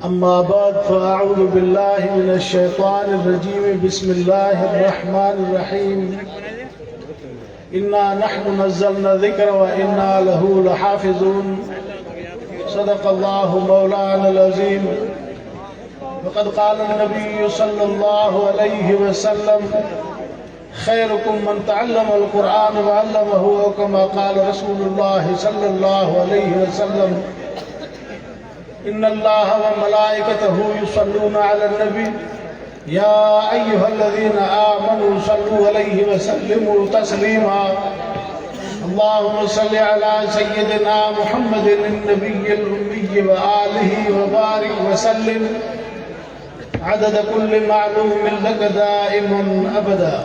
أما بعد فأعوذ بالله من الشيطان الرجيم بسم الله الرحمن الرحيم إنا نحن نزلنا الذكر وإنا له لحافظون صدق الله مولانا العظيم وقد قال النبي صلى الله عليه وسلم خيركم من تعلم القرآن وعلمه كما قال رسول الله صلى الله عليه وسلم إن الله وملائكته يصلون على النبي يا أيها الذين آمنوا صلوا عليه وسلموا تسليما اللهم صل على سيدنا محمد النبي الأمي وآله وبارك وسلم عدد كل معلوم لك دائما أبدا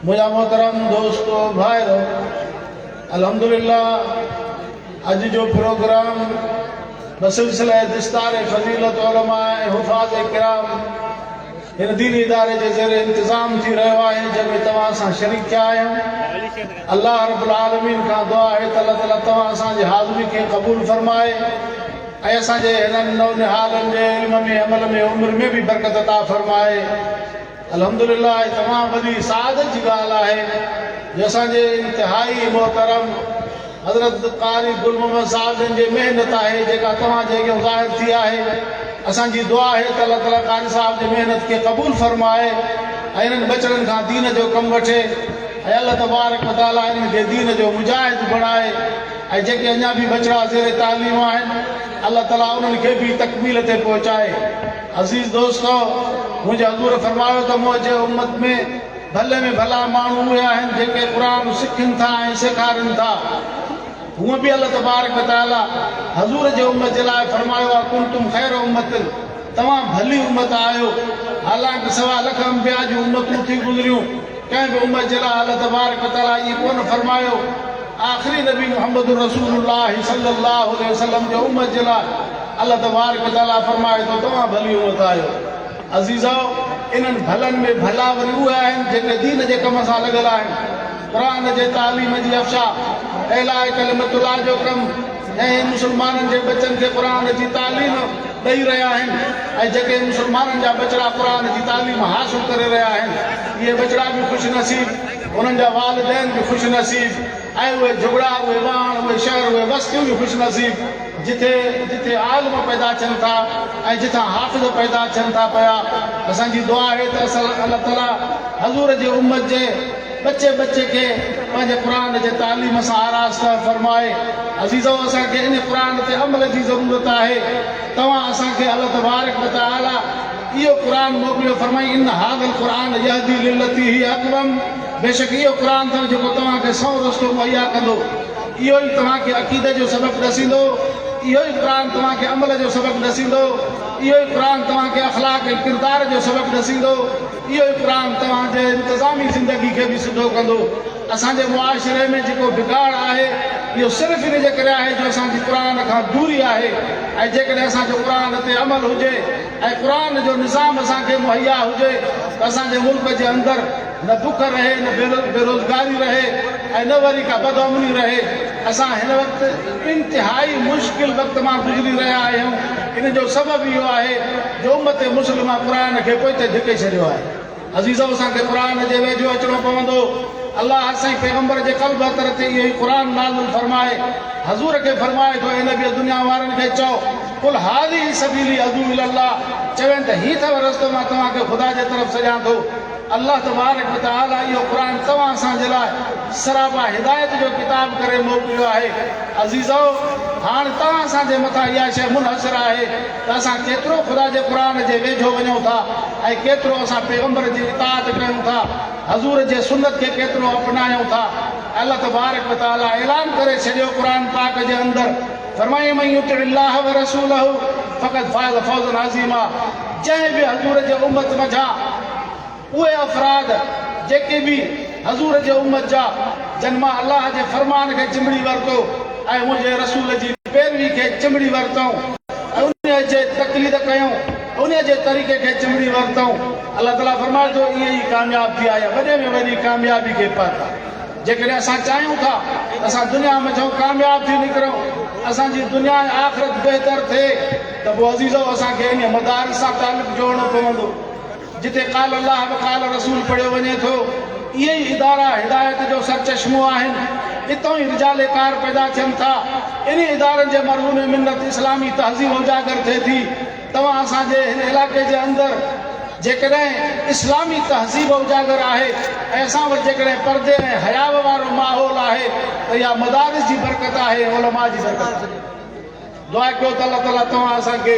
मुझा मोहतरम दोस्तों भाइयों अल्हम्दुलिल्लाह अज जो प्रोग्राम बसिलसिला दिस्तार फजीलत उलमा हुफाज किराम इन दीनी इदारे जे ज़ेर इंतज़ाम थी रहियो आहे जंहिंमें तव्हां सां शरीक थिया आहियूं अल्लाह रब्बुल आलमीन खां दुआ आहे त अल्लाह ताला तव्हां असांजी हाज़िरी खे क़बूल फरमाए ऐं असांजे हिननि नौनिहालनि जे इल्म में अमल में उम्र में भी बरकत अता फरमाए अल्हम्दुलिल्लाह तमाम वॾी सादत जी ॻाल्हि आहे जो असांजे इंतिहाई मोहतरम हज़रत क़ारी गुल मोहम्मद साहिब जन जी महिनत आहे जेका तव्हां जे अॻियां ज़ाहिर थी आहे असांजी दुआ आहे त अल्लाह ताला क़ारी साहिब जी महिनत खे क़बूल फरमाए ऐं इन्हनि बचड़नि खां दीन जो कमु वठे ऐं अल्लाह तबारक व तआला इन्हनि खे दीन जो मुजाहिद बणाए ऐं जेके अञा बि बचड़ा ज़ेर तालीम आहिनि अल्लाह ताला उन्हनि खे बि तकमील ते पहुचाए अज़ीज़ दोस्तो मुंहिंजे हज़ूर फरमायो त मुंहिंजे उम्मत में भले में भला माण्हू उहे आहिनि जेके क़ुरान सिखनि था ऐं सेखारनि था हूअं बि अल्लाह तबारक व तआला हज़ूर जे उम्मत जे लाइ फरमायो आहे कुंतुम खैर उम्मत तव्हां भली उम्मत आहियो हालांकि सवा लख अंबिया जूं उम्मतूं थी गुज़रियूं कंहिं बि उम्मत जे लाइ अल्लाह तबारक व तआला इहो कोन फरमायो आख़िरी नबी मोहम्मद रसूलुल्लाह सल्लल्लाहु अलैहि वसल्लम जे उम्मत जे लाइ अल्लाह तबारक व तआला फरमाए थो तव्हां भली उम्मत आहियो अज़ीज़ो इन्हनि भलनि में भला वरी उहे आहिनि जेके दीन जे कम सां लॻल आहिनि क़ुरान जे तालीम जी अफ़शा इलाह कलिमतुल्लाह जो कमु ऐं मुस्लमाननि जे बचनि खे क़ुरान जी तालीम ॾेई रहिया आहिनि ऐं जेके मुस्लमाननि जा बचड़ा क़ुरान जी तालीम हासिल करे रहिया आहिनि इहे बचड़ा बि ख़ुशि नसीब उन्हनि जा वालिदैन बि ख़ुशि नसीब ऐं उहे झुगड़ा उहे वाण उहे शहर उहे बस्तियूं बि ख़ुशि नसीब जिथे जिथे आलिम पैदा थियनि था ऐं जिथां हाफ़िज़ पैदा थियनि था पिया असांजी दुआ आहे त अल्लाह ताला हज़ूर जी उम्मत जे बच्चे बच्चे खे पंहिंजे क़ुरान जे तालीम सां आरास्ता फरमाए अज़ीज़ो असांखे इन क़ुरान ते अमल जी ज़रूरत आहे तव्हां असांखे अल्लाह तबारक व तआला इहो क़ुरान मोकिलियो फरमाई इन हाज़ल क़ुरान यहदी लिल्लती ही अक़वम बेशक इहो क़ुरान अथव जेको तव्हांखे सौ रस्तो मुहैया कंदो इहो ई तव्हांखे अक़ीदे जो सबक़ु ॾसींदो इहो ई क़ुरान तव्हांखे अमल जो सबक़ु ॾसींदो इहो ई क़ुरान तव्हांखे अख़लाक़ ऐं किरदार जो सबक़ु ॾसींदो इहो ई क़ुरान तव्हांजे इंतिज़ामी ज़िंदगी खे बि सिधो कंदो असांजे मुआशिरे में जेको बिगाड़ आहे इहो सिर्फ़ु इन जे करे आहे जो असांजी क़ुरान खां दूरी आहे ऐं जेकॾहिं असांजो क़ुरान ते अमल हुजे ऐं क़ुरान जो निज़ाम असांखे मुहैया हुजे त असांजे मुल्क जे अंदरि न बुख रहे न बेरोज़गारी रहे ऐं न वरी का बदअमनी रहे असां हिन वक़्तु इंतिहाई मुश्किल वक़्त मां गुज़री रहिया आहियूं इन जो सबबु इहो आहे जो उम्मत मुस्लिमा क़ुरान खे पोइ धिके छॾियो आहे अज़ीज़ो असांखे क़ुरान जे वेझो अचिणो पवंदो अल्लाह असांजे पैगंबर जे क़ल्ब अतर ते इहो ई क़ुरान नाज़िल फरमाए हज़ूर खे फरमाए थो इन बि दुनिया वारनि खे चओ कुल हाज़ी सबीली अदू इलल्लाह चवनि त हीउ अथव रस्तो मां तव्हांखे ख़ुदा जे तरफ़ सॼां थो अल्लाह तबारक व तआला इहो क़ुरान तव्हां असांजे लाइ सरापा हिदायत जो किताब करे मोकिलियो आहे अज़ीज़ो हाणे तव्हां असांजे मथां इहा शइ मुनहसर आहे त असां केतिरो ख़ुदा जे क़ुरान जे वेझो वञूं था ऐं केतिरो असां पैगंबर जी इताअत कयूं था हज़ूर जे सुन्नत खे केतिरो अपनायूं था अल्लाह तबारक व तआला ऐलान करे छॾियो क़ुरान पाक जे अंदरि फरमाए मन युतिअल्लाह व रसूलहु फ़क़द फ़ाज़ फ़ौज़न अज़ीमा जंहिं बि हज़ूर जे उम्मत मंझां उहे अफ़राद जेके बि हज़ूर जे उम्मत जा जन मां अल्लाह जे फरमान खे चिंबड़ी वरितो ऐं मुंहिंजे रसूल जी पैरवी खे चिंबड़ी वरितऊं ऐं उन जे तक़लीद कयूं उन जे तरीक़े खे चिंबड़ी वरितऊं अल्लाह ताला फरमाए थो इहे ई कामयाब थी आया वॾे में वॾी कामयाबी खे पाता जेकॾहिं असां चाहियूं था असां दुनिया में जो कामयाब थी निकिरूं असांजी दुनिया ऐं आख़िरत बहितर थिए त पोइ अज़ीज़ो असांखे इन मदारिस सां तालुक़ु जोड़णो पवंदो जिते क़ाल अल्लाह व क़ाल रसूल पढ़ियो वञे थो इहे ई इदारा हिदायत जो सरचश्मो आहिनि हितां ई रिजाले कार पैदा थियनि था इन इदारनि जे मरहून मिन्नत इस्लामी तहज़ीब उजागर थिए थी तव्हां असांजे हिन इलाइक़े जे अंदरि जेकॾहिं इस्लामी तहज़ीब उजागर आहे ऐं असां वटि जेकॾहिं परदे ऐं हयाव वारो माहौल आहे त इहा मदारिस जी बरकत आहे उलमा जी बरकत दुआ कयो त अल्लाह ताला तव्हां असांखे